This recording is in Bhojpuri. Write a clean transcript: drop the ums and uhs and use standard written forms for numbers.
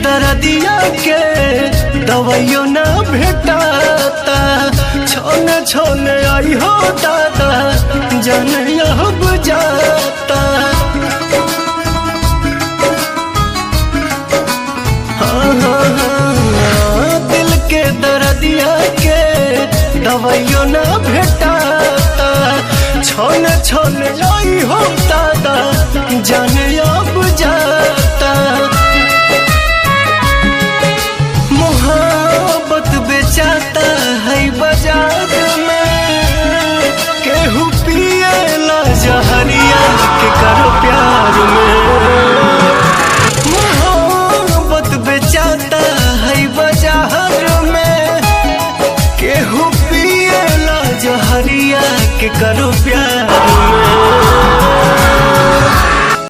दर्दिया के दवाइयो ना भेटाता। छोने छोने आई हो दादा जाने अब जाता। हाँ हाँ हाँ दिल के दर्दिया के दवाइयो ना भेटाता। छोने छोने आई हो दादा जाने